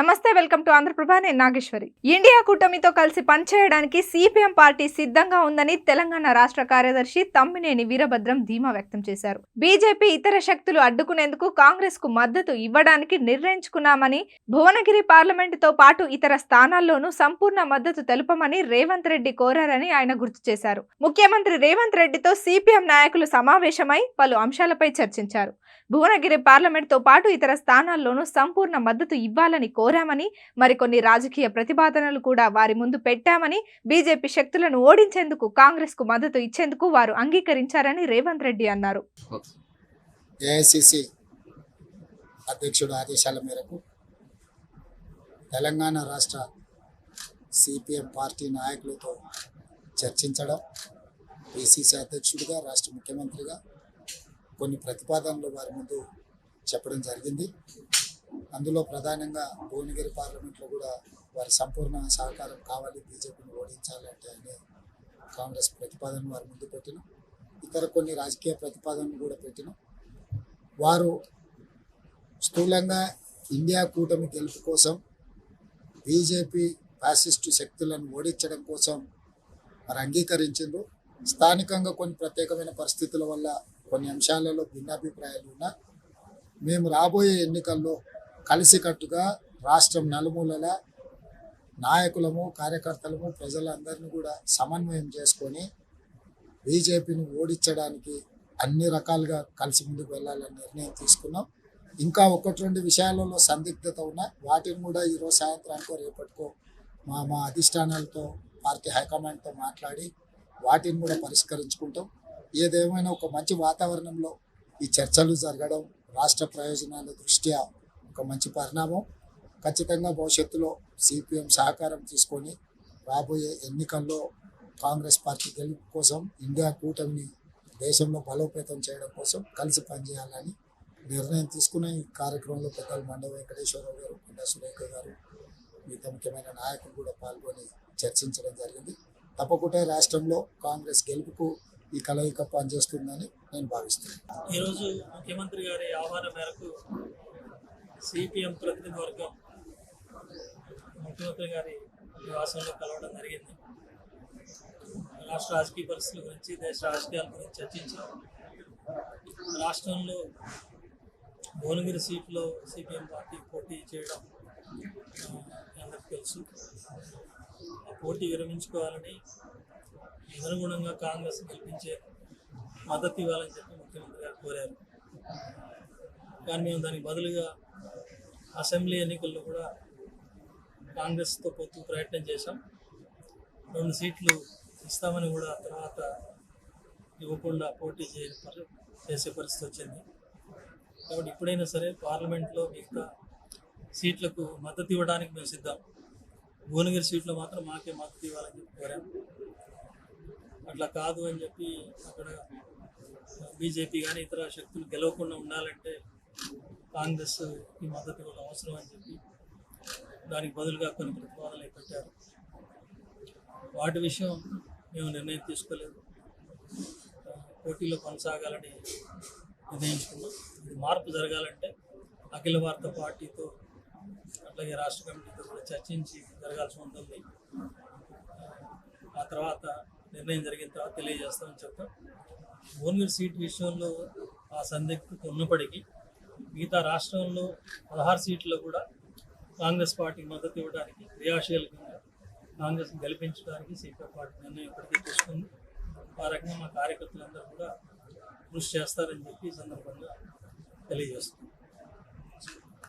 నమస్తే, welcome to Andhraprabha. నేను Nageswari. India కూటమితో కలిసి పనిచేయడానికి సిపిఎం పార్టీ సిద్ధంగా ఉందని తెలంగాణ రాష్ట్ర కార్యదర్శి తమ్మినేని వీరభద్రం ధీమా వ్యక్తం చేశారు. బీజేపీ ఇతర శక్తులు అడ్డుకునేందుకు కాంగ్రెస్ కు మద్దతు ఇవ్వడానికి నిర్ణయించుకున్నామని, భువనగిరి పార్లమెంటుతో పాటు ఇతర స్థానాల్లోనూ సంపూర్ణ మద్దతు తెలుపమని రేవంత్ రెడ్డి కోరారని ఆయన గుర్తు చేశారు. ముఖ్యమంత్రి రేవంత్ రెడ్డితో సిపిఎం నాయకులు సమావేశమై పలు అంశాలపై చర్చించారు. భువనగిరి పార్లమెంటుతో పాటు ఇతర స్థానాల్లోనూ సంపూర్ణ మద్దతు ఇవ్వాలని కోరామని, మరికొన్ని రాజకీయ ప్రతిపాదనలు కూడా వారి ముందు పెట్టామని, బీజేపీ శక్తులను ఓడించేందుకు కాంగ్రెస్ కు మద్దతు ఇచ్చేందుకు వారు అంగీకరించారని రేవంత్ రెడ్డి అన్నారు. ఏఐసిసి అధ్యక్షుడు ఆదేశాల మేరకు తెలంగాణ రాష్ట్ర సిపిఎం పార్టీ నాయకులతో చర్చించడం, పిసిసి అధ్యక్షుడిగా రాష్ట్ర ముఖ్యమంత్రిగా కొన్ని ప్రతిపాదనలు వారి ముందు చెప్పడం జరిగింది. అందులో ప్రధానంగా భువనగిరి పార్లమెంట్లో కూడా వారి సంపూర్ణ సహకారం కావాలి, బీజేపీని ఓడించాలంటే అనే కాంగ్రెస్ ప్రతిపాదన వారి ముందు పెట్టినాం. ఇతర కొన్ని రాజకీయ ప్రతిపాదనలు కూడా పెట్టినాం. వారు స్థూలంగా ఇండియా కూటమి గెలుపు కోసం, బీజేపీ ఫ్యాసిస్టు శక్తులను ఓడించడం కోసం మరి అంగీకరించారు. స్థానికంగా కొన్ని ప్రత్యేకమైన పరిస్థితుల వల్ల కొన్ని అంశాలలో భిన్నాభిప్రాయాలు ఉన్నా మేము రాబోయే ఎన్నికల్లో కలిసికట్టుగా రాష్ట్రం నలుమూలల నాయకులము, కార్యకర్తలము, ప్రజలందరినీ కూడా సమన్వయం చేసుకొని బీజేపీని ఓడించడానికి అన్ని రకాలుగా కలిసి ముందుకు వెళ్ళాలని నిర్ణయం తీసుకున్నాం. ఇంకా ఒకటి రెండు విషయాలలో సందిగ్ధత ఉన్నా వాటిని కూడా ఈరోజు సాయంత్రానికో రేపటికో మా అధిష్టానాలతో పార్టీ హైకమాండ్తో మాట్లాడి వాటిని కూడా పరిష్కరించుకుంటాం. ఏదేమైనా ఒక మంచి వాతావరణంలో ఈ చర్చలు జరగడం రాష్ట్ర ప్రయోజనాల దృష్ట్యా ఒక మంచి పరిణామం. ఖచ్చితంగా భవిష్యత్తులో సిపిఎం సహకారం తీసుకొని రాబోయే ఎన్నికల్లో కాంగ్రెస్ పార్టీ గెలుపు కోసం, ఇండియా కూటమిని దేశంలో బలోపేతం చేయడం కోసం కలిసి పనిచేయాలని నిర్ణయం తీసుకున్న ఈ కార్యక్రమంలో పెద్దలు మండ వెంకటేశ్వరరావు గారు, కొండా సురేఖ గారు, మిగతా ముఖ్యమైన నాయకులు కూడా పాల్గొని చర్చించడం జరిగింది. తప్పకుండా రాష్ట్రంలో కాంగ్రెస్ గెలుపుకు ఈ కలయిక పనిచేస్తుందని నేను భావిస్తున్నాను. ఈరోజు ముఖ్యమంత్రి గారి ఆహ్వానం మేరకు సిపిఎం ప్రతినిధి వర్గం ముఖ్యమంత్రి గారి నివాసంలో కలవడం జరిగింది. రాష్ట్ర రాజకీయ పరిస్థితుల గురించి, దేశ రాజకీయాల గురించి చర్చించాం. రాష్ట్రంలో భువనగిరి సీట్లో సిపిఎం పార్టీ పోటీ చేయడం అందరికీ తెలుసు. ఆ పోటీ విరమించుకోవాలని, అనుగుణంగా కాంగ్రెస్ గెలిపించే మద్దతు ఇవ్వాలని చెప్పి ముఖ్యమంత్రి గారు కోరారు. కానీ మేము దానికి బదులుగా అసెంబ్లీ ఎన్నికల్లో కూడా కాంగ్రెస్తో పొత్తు ప్రయత్నం చేశాం. 2 సీట్లు ఇస్తామని కూడా తర్వాత ఇవ్వకుండా పోటీ చేసే పరిస్థితి వచ్చింది. కాబట్టి ఇప్పుడైనా సరే పార్లమెంట్లో మిగతా సీట్లకు మద్దతు ఇవ్వడానికి మేము సిద్ధం. భువనగిరి సీట్లో మాత్రం మాకే మద్దతు ఇవ్వాలని చెప్పి కోరాం. అట్లా కాదు అని చెప్పి అక్కడ బీజేపీ కానీ ఇతర శక్తులు గెలవకుండా ఉండాలంటే కాంగ్రెస్కి మద్దతు ఇవ్వడం అవసరం అని చెప్పి దానికి బదులుగా కొన్ని ప్రతిపాదనలు పెట్టారు. వాటి విషయం మేము నిర్ణయం తీసుకోలేదు. పోటీలో కొనసాగాలని నిర్ణయించుకున్నాం. ఇది మార్పు జరగాలంటే అఖిల భారత పార్టీతో అట్లాగే రాష్ట్ర కమిటీతో కూడా చర్చించి జరగాల్సి ఉంటుంది. ఆ తర్వాత నిర్ణయం జరిగిన తర్వాత తెలియజేస్తామని చెప్తాం. భువనగిరి సీట్ విషయంలో ఆ సందిగ్ధత ఉన్నప్పటికీ మిగతా రాష్ట్రంలో 16 సీట్లలో కూడా కాంగ్రెస్ పార్టీకి మద్దతు ఇవ్వడానికి, క్రియాశీలకంగా కాంగ్రెస్ని గెలిపించడానికి సిపిఎం పార్టీ నిర్ణయం ఇప్పటికీ తీసుకుంది. ఆ రకంగా మా కార్యకర్తలందరూ కూడా కృషి చేస్తారని చెప్పి ఈ సందర్భంగా తెలియజేస్తున్నాం.